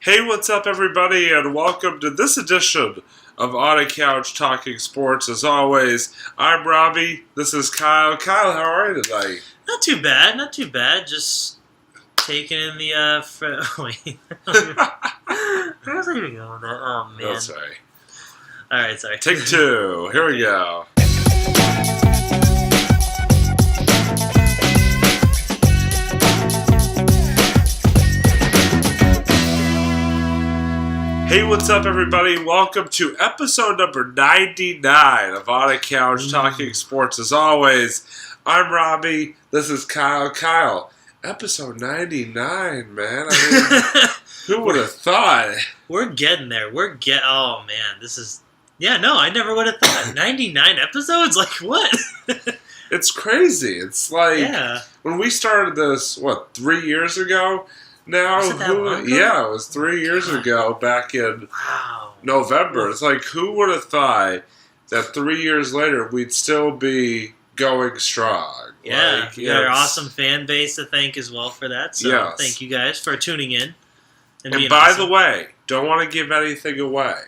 Hey, what's up, everybody, and welcome to this edition of On a Couch Talking Sports. As always, I'm Robbie. This is Kyle. Kyle, how are you tonight? Not too bad. Just taking in the wait. Where was I even going with that? Oh man. Oh, sorry. All right, sorry. Take two. Here we go. Hey, what's up, everybody? Welcome to episode number 99 of On a Couch Talking Sports. As always, I'm Robbie. This is Kyle. Kyle, episode 99, man. I mean, who would have thought? We're getting there. Oh man, this is. Yeah, no, I never would have thought. 99 episodes? Like what? It's crazy. It's like when we started this, 3 years ago? Now, was it that long ago? Yeah, it was 3 years ago, back in November. It's like, who would have thought that 3 years later we'd still be going strong? Yeah, you got our awesome fan base to thank as well for that. So thank you guys for tuning in. And by the way, don't want to give anything away,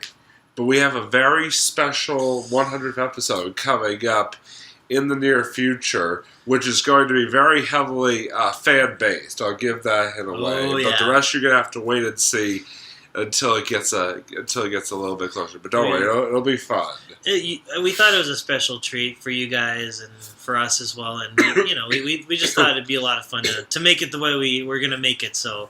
but we have a very special 100th episode coming up in the near future, which is going to be very heavily fan-based. I'll give that hint away. But the rest you're going to have to wait and see until it gets a little bit closer. But don't worry, it'll be fun. We thought it was a special treat for you guys and for us as well. And, we just thought it'd be a lot of fun to make it the way we're going to make it. So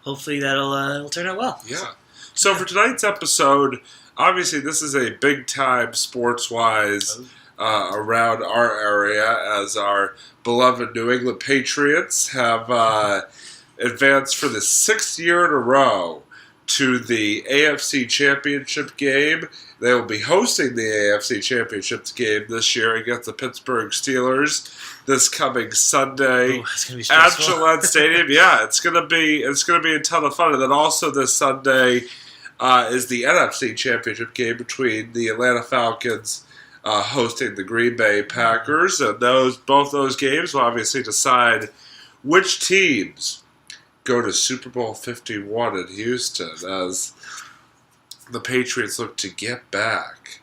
hopefully it'll turn out well. Yeah. So for tonight's episode, obviously this is a big-time sports-wise around our area, as our beloved New England Patriots have advanced for the 6th year in a row to the AFC Championship game. They will be hosting the AFC Championship game this year against the Pittsburgh Steelers this coming Sunday at Gillette Stadium. Yeah, it's gonna be a ton of fun. And then also this Sunday is the NFC Championship game between the Atlanta Falcons hosting the Green Bay Packers, and both those games will obviously decide which teams go to Super Bowl 51 in Houston, as the Patriots look to get back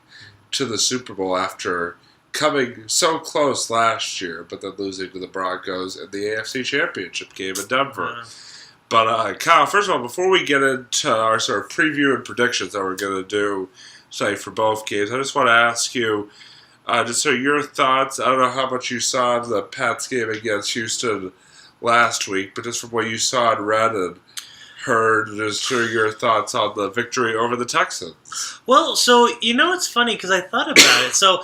to the Super Bowl after coming so close last year, but then losing to the Broncos in the AFC Championship game in Denver. Yeah. But Kyle, first of all, before we get into our sort of preview and predictions that we're going to do for both games, I just want to ask you, just your thoughts. I don't know how much you saw of the Pats game against Houston last week, but just from what you saw and read and heard, just your thoughts on the victory over the Texans. Well, so, it's funny because I thought about it. So,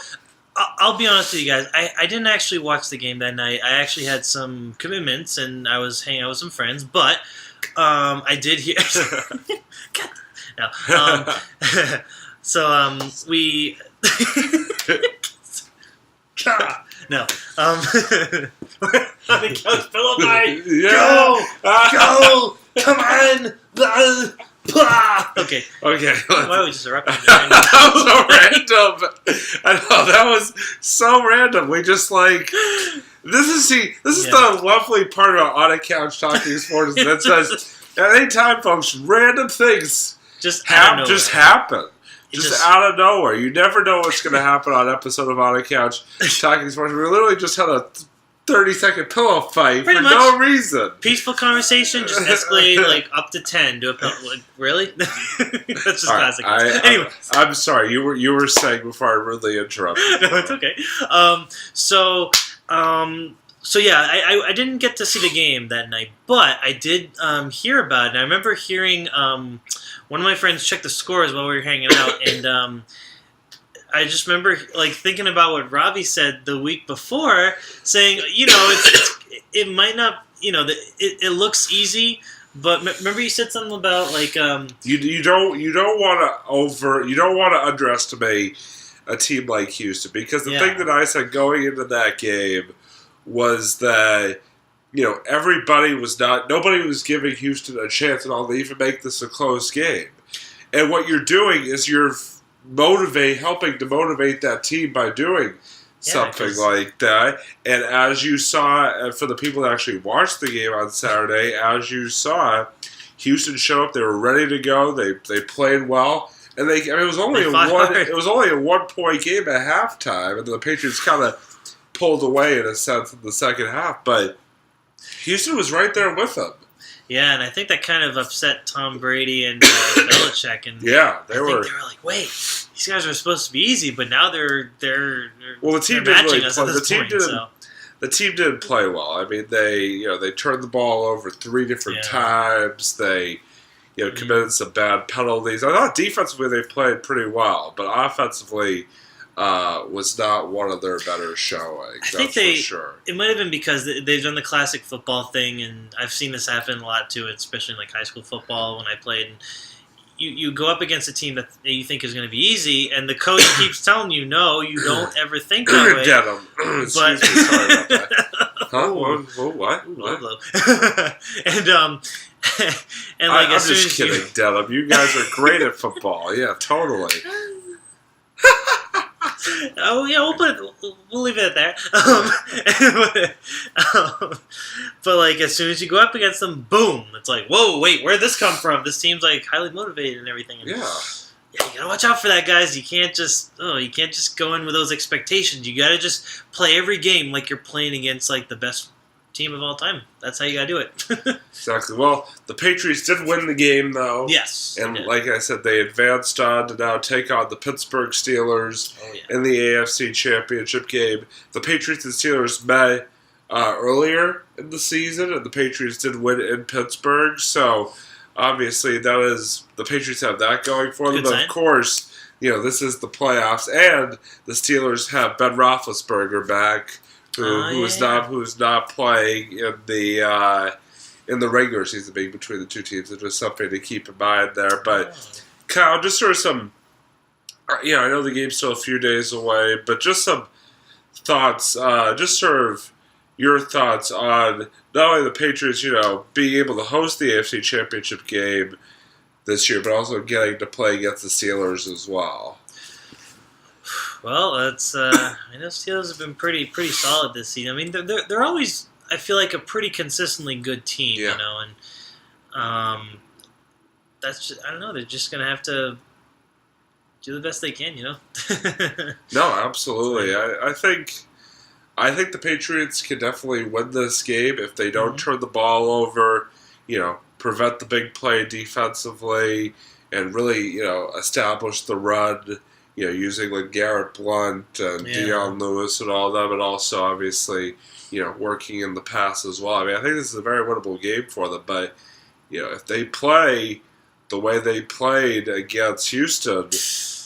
I'll be honest with you guys. I didn't actually watch the game that night. I actually had some commitments, and I was hanging out with some friends, but I did hear... No. So, we... No. The couch fell on my... Go! Come on! Okay. Why are we just erupting? That was so random. I know, that was so random. We just this is the lovely part about On a Couch Talking Sports. That says, at any time, folks, random things just happen. Just out of nowhere. You never know what's going to happen on an episode of On a Couch Talking Sports. We literally just had a 30-second pillow fight for no reason. Peaceful conversation just escalated up to 10 to a pillow. Really? That's just classic. Anyway, I'm sorry. You were saying before I rudely interrupted. No, it's okay. So yeah, I didn't get to see the game that night, but I did hear about it. And I remember hearing one of my friends check the scores while we were hanging out, and I just remember thinking about what Robbie said the week before, saying, it might not, it looks easy, but remember you said something about you don't want to underestimate a team like Houston, because the thing that I said going into that game was that nobody was giving Houston a chance at all to even make this a close game. And what you're doing is you're helping to motivate that team by doing something like that. And as you saw, for the people that actually watched the game on Saturday, as you saw, Houston showed up. They were ready to go. They played well. And it was only a one-point game at halftime, and the Patriots kind of pulled away in a sense in the second half. But Houston was right there with them. Yeah, and I think that kind of upset Tom Brady and Belichick. And yeah, they were like, "Wait, these guys are supposed to be easy, but now they're the team didn't really play. The team didn't play well. I mean, they turned the ball over 3 different times. They committed some bad penalties. I thought defensively they played pretty well, but offensively was not one of their better showings. I think for sure. It might have been because they've done the classic football thing, and I've seen this happen a lot too, especially in like high school football when I played. And you go up against a team that you think is going to be easy, and the coach keeps telling you, no, you don't ever think that way. Excuse me, sorry about that. Huh? What? Low. And like, I'm just kidding, Dedham. You guys are great at football. Yeah, totally. Oh yeah, we'll leave it at that. But like, as soon as you go up against them, boom! It's like, whoa, wait, where'd this come from? This team's like highly motivated and everything. And, yeah, you gotta watch out for that, guys. You can't just go in with those expectations. You gotta just play every game like you're playing against like the best team of all time. That's how you gotta do it. Exactly. Well, the Patriots did win the game, though. Yes. And like I said, they advanced on to now take on the Pittsburgh Steelers in the AFC Championship game. The Patriots and Steelers met earlier in the season, and the Patriots did win in Pittsburgh. So obviously, the Patriots have that going for them. But of course, this is the playoffs, and the Steelers have Ben Roethlisberger back. Who's not playing in the regular season being between the two teams. It's just something to keep in mind there. But Kyle, just sort of some, I know the game's still a few days away, but just some thoughts, just sort of your thoughts on not only the Patriots, being able to host the AFC Championship game this year, but also getting to play against the Steelers as well. Well, I know Steelers have been pretty solid this season. I mean, they're always, I feel like, a pretty consistently good team, and that's just, I don't know. They're just gonna have to do the best they can, No, absolutely. I think the Patriots can definitely win this game if they don't turn the ball over, prevent the big play defensively, and really, establish the run. Using like Garrett Blunt and Dion Lewis and all that, but also obviously, working in the pass as well. I mean, I think this is a very winnable game for them. But if they play the way they played against Houston,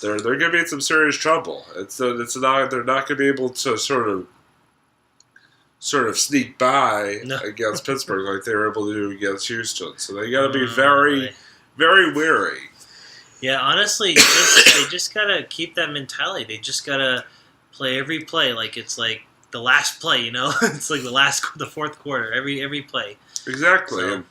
they're going to be in some serious trouble. They're not going to be able to sort of sneak by against Pittsburgh like they were able to do against Houston. So they got to be very, very wary. Yeah, honestly, they just gotta keep that mentality. They just gotta play every play like it's like the last play. It's like the fourth quarter. Every play. Exactly, so.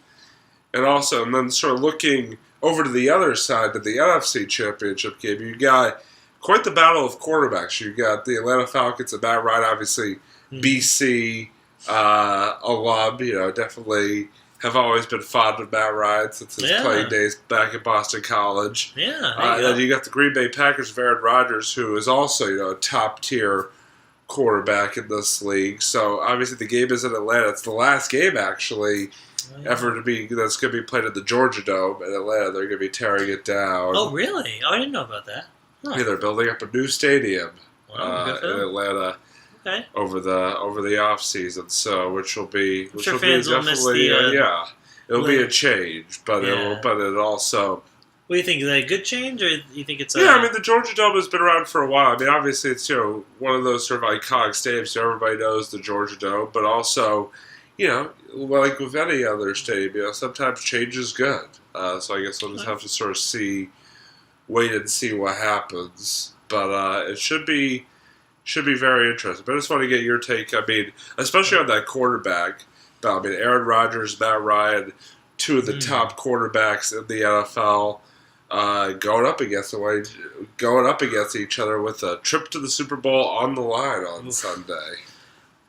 And then sort of looking over to the other side of the NFC Championship game, you got quite the battle of quarterbacks. You got the Atlanta Falcons and Matt Ryan, obviously BC alum. Definitely. Have always been fond of Matt Ryan since his playing days back at Boston College. Yeah. And then you got the Green Bay Packers of Aaron Rodgers, who is also, a top-tier quarterback in this league. So, obviously, the game is in Atlanta. It's the last game, actually, that's going to be played at the Georgia Dome in Atlanta. They're going to be tearing it down. Oh, really? Oh, I didn't know about that. Huh. Yeah, they're building up a new stadium in Atlanta. Okay. Over the off season, so which will be fans will miss it'll be a change, but it also. What do you think? Is that a good change, or do you think it's? I mean, the Georgia Dome has been around for a while. I mean, obviously it's one of those sort of iconic stadiums, so everybody knows the Georgia Dome, but also, like with any other stadium, sometimes change is good. So I guess we'll just have to sort of wait and see what happens, but it should be very interesting. But I just want to get your take. I mean, especially on that quarterback. I mean, Aaron Rodgers, Matt Ryan, two of the top quarterbacks in the NFL, going up against each other with a trip to the Super Bowl on the line on Sunday.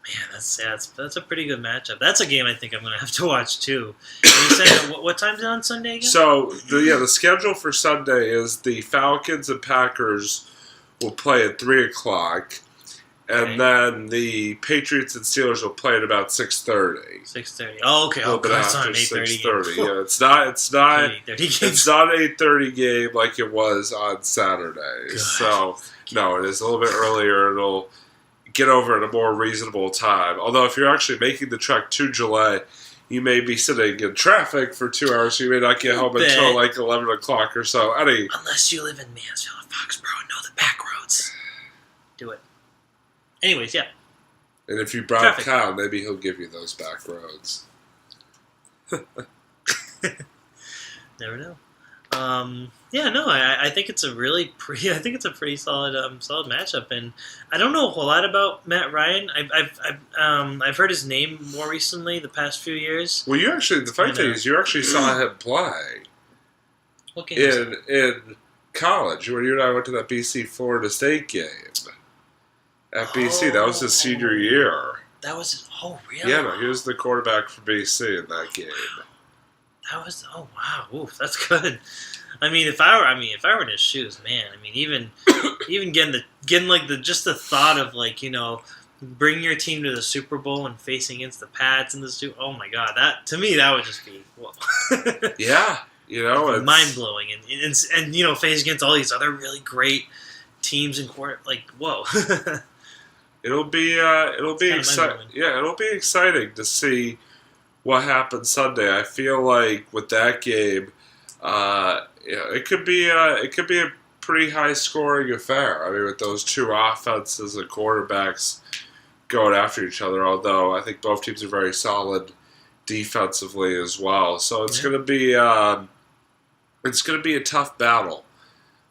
Man, that's a pretty good matchup. That's a game I think I'm going to have to watch too. And you said what time's it on Sunday again? So the schedule for Sunday is the Falcons and Packers will play at 3:00, and then the Patriots and Steelers will play at about 6:30. 6:30. Oh, okay. Oh, bit it's not after an 8:30 6:30. game. Yeah, it's not 8:30 games. it's not an 8:30 game like it was on Saturday. God. So no, it is a little bit earlier. It'll get over at a more reasonable time. Although if you're actually making the trek to Gillette, you may be sitting in traffic for 2 hours, so you may not get home until like 11 o'clock or so. Unless you live in Mansfield or Foxborough and know the back roads. Do it. Anyways, yeah. And if you brought Kyle, maybe he'll give you those back roads. Never know. I think it's a pretty solid matchup, and I don't know a whole lot about Matt Ryan. I've heard his name more recently, the past few years. Well, the funny thing is, you actually saw him play. What game? In college, when you and I went to that BC Florida State game at BC. That was his senior year. That was really? Yeah, no, he was the quarterback for BC in that game. That was wow, oof, that's good. I mean, if I were in his shoes, man. I mean, even getting like just the thought of like, bring your team to the Super Bowl and facing against the Pats in the Super. Oh my God, that to me that would just be Yeah, it's mind blowing, and face against all these other really great teams and whoa. It'll be exciting. Yeah, it'll be exciting to see what happens Sunday. I feel like with that game, it could be a pretty high scoring affair. I mean, with those two offenses and quarterbacks going after each other. Although I think both teams are very solid defensively as well. So it's going to be a tough battle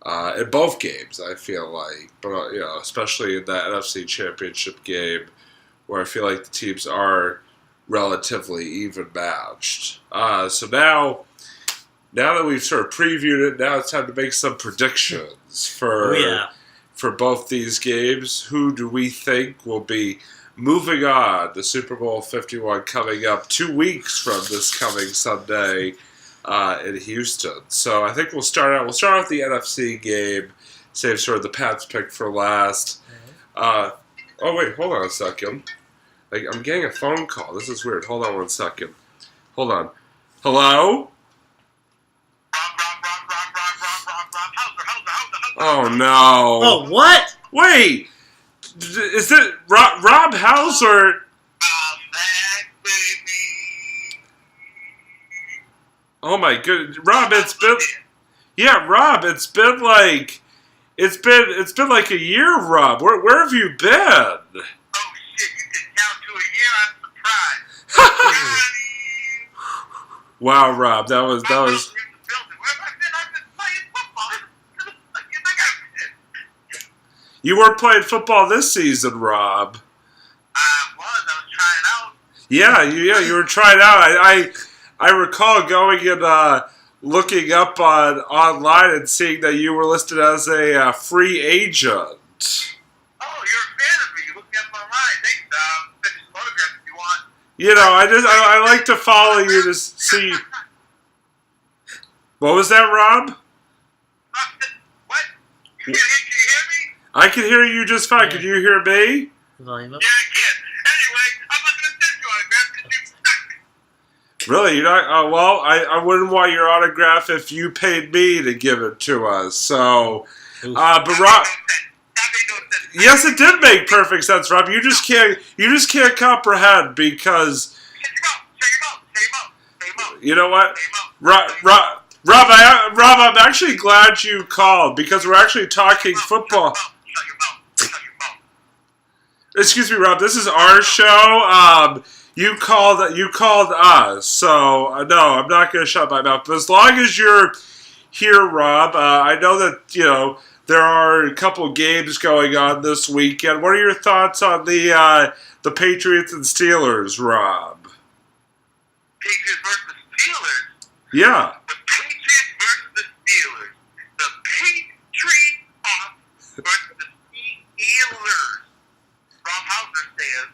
in both games. I feel like, but especially in that NFC Championship game, where I feel like the teams are relatively even matched. So now that we've sort of previewed it, now it's time to make some predictions for both these games. Who do we think will be moving on to Super Bowl 51 coming up 2 weeks from this coming Sunday in Houston? So I think we'll start with the NFC game, save sort of the Pats pick for last. Oh wait, hold on a second. I'm getting a phone call. This is weird. Hold on 1 second. Hold on. Hello? Oh, no. Oh, what? Wait. Is it Rob Housler? Oh, my goodness. Rob, it's been... Yeah, Rob, it's been like... It's been like a year, Rob. Where have you been? Wow, Rob, that was. You weren't playing football this season, Rob. I was trying out. Yeah, you were trying out. I recall going and looking up online and seeing that you were listed as a free agent. Oh, you're a fan of me. You look me up online. Thanks. Send me photographs if you want. I like to follow you to see. What was that, Rob? What? Can you hear me? I can hear you just fine. Yeah. Can you hear me? Volume up. Yeah, I can. Anyway, I'm not going to send you autographs because you suck. Really? You're not? Oh, well, I wouldn't want your autograph if you paid me to give it to us. So, but Rob. Yes, it did make perfect sense, Rob. You just can't comprehend because. You know what, Rob, I'm actually glad you called because we're actually talking football. Excuse me, Rob. This is our show. You called us, so no, I'm not going to shut my mouth. But as long as you're here, Rob, I know that there are a couple games going on this weekend. What are your thoughts on the Patriots and Steelers, Rob? Patriots versus Steelers? Yeah. The Patriots versus the Steelers. The Patriots versus the Steelers. Rob Housler says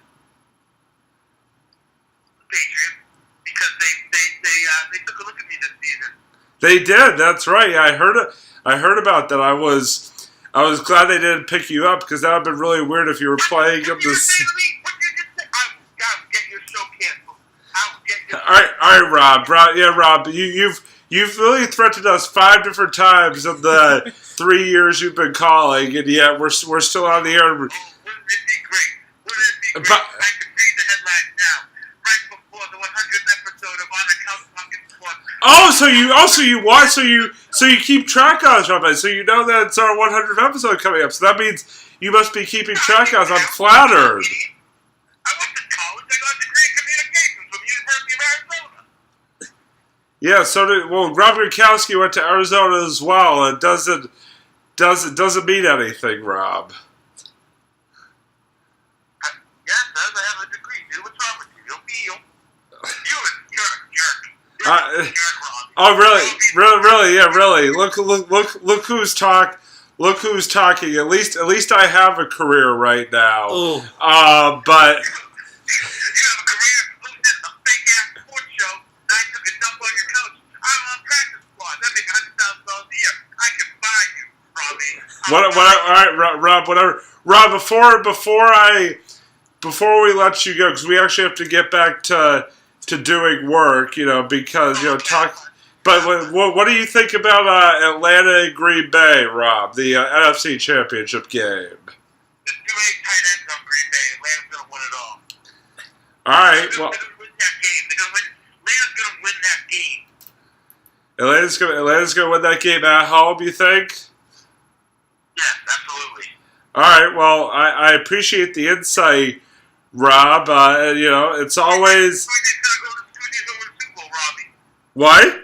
They did. That's right. Yeah, I heard it. I heard about that. I was glad they didn't pick you up because that would have been really weird if you were playing in this. I'll get your show canceled. I'll get your All right, Rob. Rob. You've really threatened us 5 different times in the 3 years you've been calling, and yet we're still on the air. Wouldn't it be great? I could read the headlines now, right before the 100th episode of On Account Talking Sports. So you keep track of us, Rob. So you know that it's our 100th episode coming up. So that means you must be keeping track of us. I'm flattered. I went to college. I got a degree in communications from the University of Arizona. Yeah, so did Robbie and Kyle went to Arizona as well. It doesn't mean anything, Rob. Yes, I have a degree, dude. What's wrong with you? You're a jerk. Oh, really? Yeah, really. Look who's talking. At least I have a career right now. Oh. But You have a career hosting a fake ass sports show. And I took a dump on your couch. I'm on practice squad. That makes $100,000 a year. I can buy you, Robbie. All right, Rob. Whatever. Rob, before we let you go, because we actually have to get back to doing work, because talk. But what do you think about Atlanta and Green Bay, Rob? The NFC Championship game. There's too many tight ends on Green Bay. Atlanta's gonna win it all. All right. They're Well, gonna win that game. Atlanta's gonna win that game. Atlanta's gonna win that game at home. You think? Yes, absolutely. All right. Well, I appreciate the insight, Rob. It's always Who do you think's gonna win the Super Bowl, Robbie? what? Who do you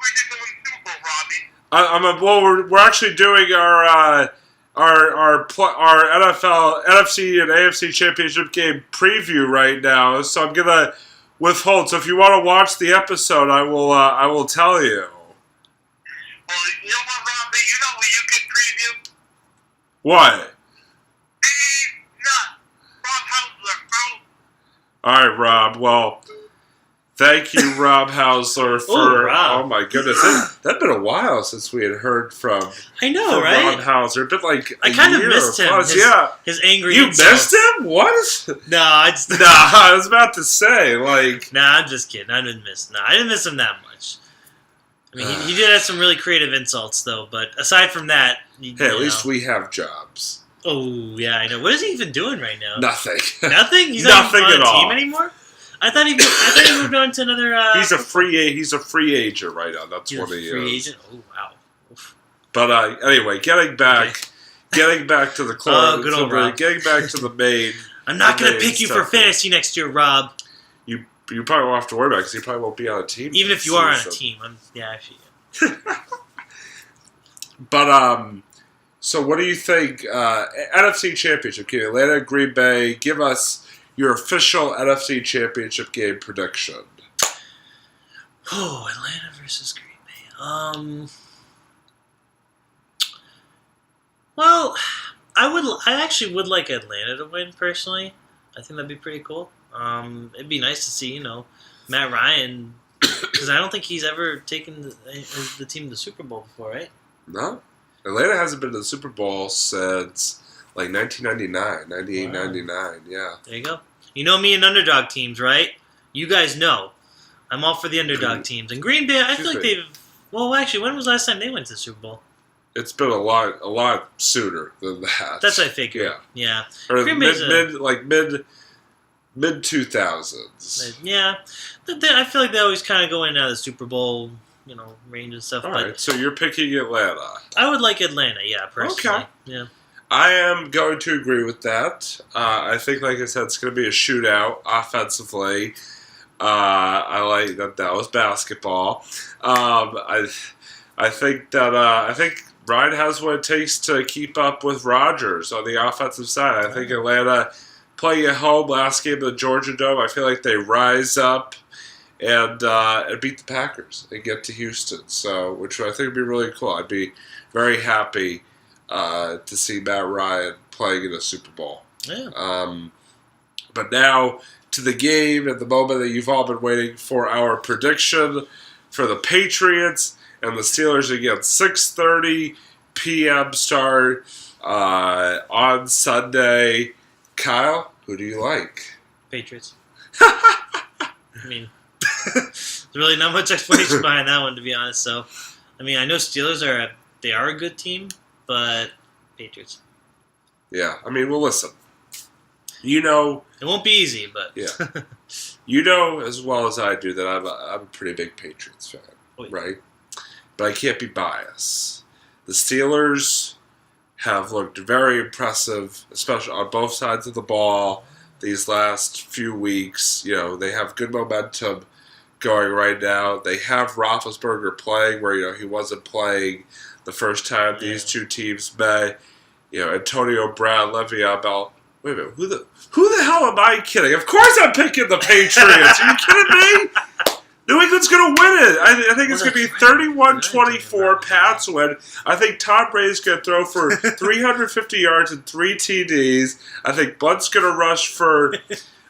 think's gonna win the Super Bowl, Robbie? We're actually doing our NFL, NFC, and AFC championship game preview right now, so I'm gonna withhold. So if you want to watch the episode, I will tell you. Well, you know what, Robbie? You know what you can preview? What? Rob Housler, All right, Rob. Well, thank you, Rob Hausler, for. Rob. Oh my goodness, that's been a while since we had heard from. I know, right? Rob Hausler. It's been like I kind of year missed him. plus. Yeah. His angry. You insults. missed him? What? No, I just. Nah, I was about to say like. Nah, I'm just kidding. I didn't miss him that much. I mean, he did have some really creative insults, though. But aside from that, Hey, at least we have jobs. Oh yeah, I know. What is he even doing right now? Nothing. Nothing. He's not Nothing even on at a all. team anymore. I thought he moved on to another. He's a free agent right now. That's what he free is. agent. Oh wow. Oof. But anyway, getting back to the club. Good old Rob. Getting back to the main. I'm not the going to main pick you for stuff. fantasy next year, Rob. You probably won't have to worry about it because you probably won't be on a team. Even next if you are on a season. team, actually. But so what do you think? NFC Championship game, Atlanta, Green Bay. Give us your official NFC Championship game prediction. Oh, Atlanta versus Green Bay. Well, I actually would like Atlanta to win personally. I think that'd be pretty cool. It'd be nice to see, Matt Ryan, because I don't think he's ever taken the team to the Super Bowl before, right? No, Atlanta hasn't been to the Super Bowl since like 1999, 98, Wow. 99. Yeah. There you go. You know me and underdog teams, right? You guys know. I'm all for the underdog teams. And Green Bay, I feel like they've... Well, actually, when was the last time they went to the Super Bowl? It's been a lot sooner than that. That's what I figured. Yeah. Yeah. Or Green Bay's mid 2000s. Yeah. I feel like they always kind of go in and out of the Super Bowl, range and stuff. All but right, so you're picking Atlanta. I would like Atlanta, yeah, personally. Okay. Yeah. I am going to agree with that. I think, like I said, it's going to be a shootout offensively. I like that was basketball. I think Ryan has what it takes to keep up with Rodgers on the offensive side. I think Atlanta playing at home last game of the Georgia Dome. I feel like they rise up and beat the Packers and get to Houston. So, which I think would be really cool. I'd be very happy to see Matt Ryan playing in a Super Bowl. Yeah. But now to the game at the moment that you've all been waiting for, our prediction for the Patriots and the Steelers against 6:30 p.m. start on Sunday. Kyle, who do you like? Patriots. I mean, there's really not much explanation behind that one, to be honest. So, I mean, I know Steelers are a good team, but Patriots. Yeah, I mean, well, listen. You know, it won't be easy, but yeah, you know as well as I do that I'm a pretty big Patriots fan, right? But I can't be biased. The Steelers have looked very impressive, especially on both sides of the ball these last few weeks. You know, they have good momentum going right now. They have Roethlisberger playing where, he wasn't playing the first time these two teams met. Antonio Brown, Le'Veon Bell. Wait a minute, who the hell am I kidding? Of course I'm picking the Patriots. Are you kidding me? New England's going to win it. I think it's going to be 31-24 Pats win. I think Tom Brady's going to throw for 350 yards and 3 TDs. I think Blunt's going to rush for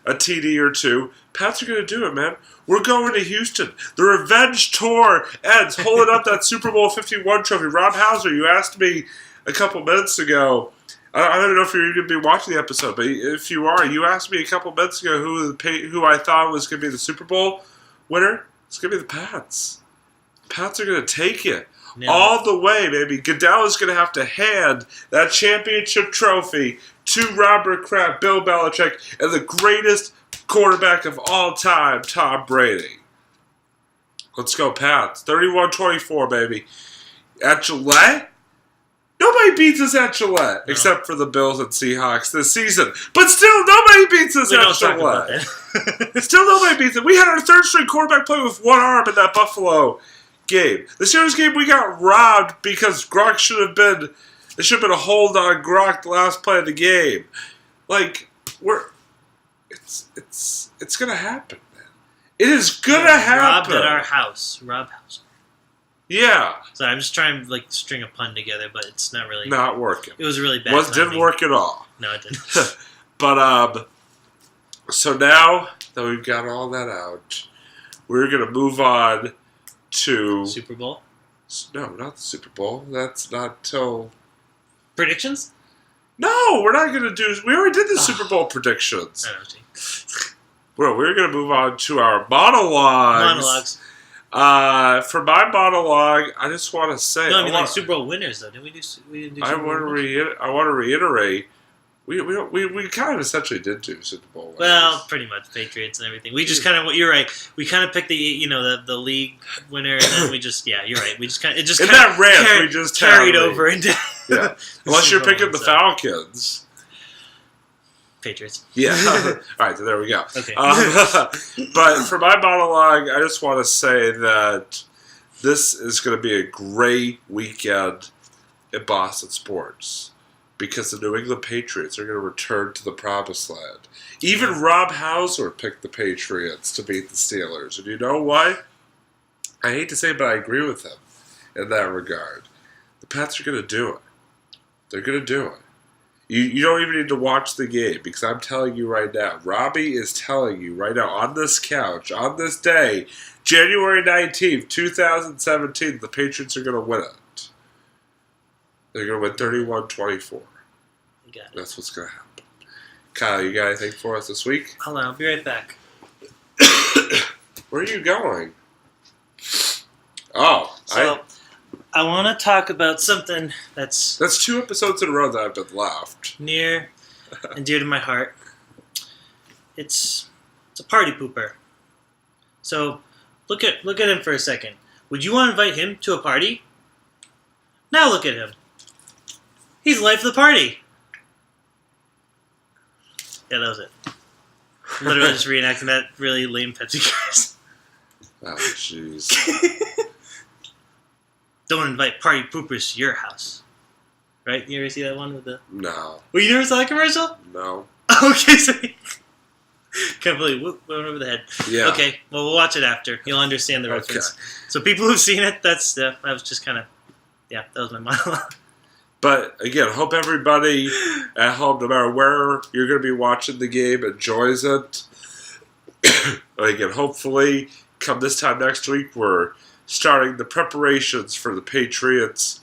a TD or 2. Pats are going to do it, man. We're going to Houston. The revenge tour ends. Holding up that Super Bowl 51 trophy. Rob Housler, you asked me a couple minutes ago. I don't know if you're going to be watching the episode, but if you are, you asked me a couple minutes ago who I thought was going to be the Super Bowl winner. It's going to be the Pats. Pats are going to take it all the way, baby. Goodell is going to have to hand that championship trophy to Robert Kraft, Bill Belichick, and the greatest quarterback of all time, Tom Brady. Let's go, Pats. 31-24, baby. At Gillette? Nobody beats us at Gillette, except for the Bills and Seahawks this season. But still, nobody beats us at Gillette. Still, nobody beats it. We had our third-string quarterback play with one arm in that Buffalo game. The Steelers game, we got robbed because Gronk should have been a hold on Gronk the last play of the game. It's gonna happen, man. It is gonna happen. Robbed at our house. Rob House. Yeah. So I'm just trying to string a pun together, but it's not really working. It was really bad. Didn't work at all. No, it didn't. But so now that we've got all that out, we're gonna move on to Super Bowl. No, not the Super Bowl. That's not till predictions. No, we're not gonna do. We already did the Super Bowl predictions. I don't know. Well, we're gonna move on to our monologues. For my monologue, I just want to say. No, I mean Super Bowl winners though. We didn't do Super Bowl winners? I want to reiterate. We kind of essentially did do Super Bowl winners. Well, pretty much Patriots and everything. We just kind of. You're right. We kind of picked the league winner, and then we just you're right. We just kind of in that rant we just carried over into unless you're picking the Falcons. Patriots. Yeah. All right, so there we go. Okay. But for my monologue, I just want to say that this is going to be a great weekend in Boston sports because the New England Patriots are going to return to the promised land. Even Rob Housler picked the Patriots to beat the Steelers. And you know why? I hate to say it, but I agree with him in that regard. The Pats are going to do it. They're going to do it. You don't even need to watch the game because I'm telling you right now, Robbie is telling you right now on this couch, on this day, January 19th, 2017, the Patriots are going to win it. They're going to win 31-24. That's what's going to happen. Kyle, you got anything for us this week? Hold on, I'll be right back. Where are you going? Oh, I want to talk about something that's 2 episodes in a row that I've been left. Near and dear to my heart. It's a party pooper. So look at him for a second. Would you want to invite him to a party? Now look at him. He's the life of the party. Yeah, that was it. Literally just reenacting that really lame Pepsi guys. Oh, jeez. Don't invite party poopers to your house. Right? You ever see that one with the... No. Well, you never saw that commercial? No. Okay, so... Can't believe went over the head. Yeah. Okay, well, we'll watch it after. You'll understand the reference. Okay. So people who've seen it, that was just kind of... Yeah, that was my monologue. But, again, hope everybody at home, no matter where you're going to be watching the game, enjoys it. Again, hopefully, come this time next week, we're starting the preparations for the Patriots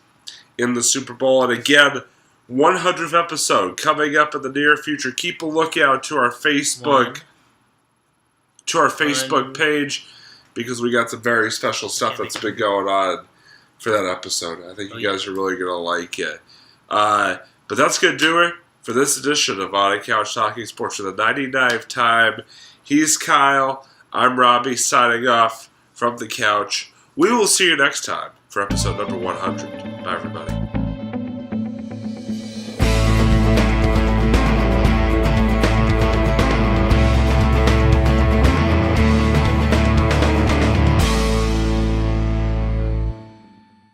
in the Super Bowl. And again, 100th episode coming up in the near future. Keep a lookout to our Facebook page, because we got some very special stuff that's been going on for that episode. I think you guys are really going to like it. But that's going to do it for this edition of On a Couch Talking Sports for the 99th time. He's Kyle. I'm Robbie, signing off from the couch. We will see you next time for episode number 100. Bye, everybody.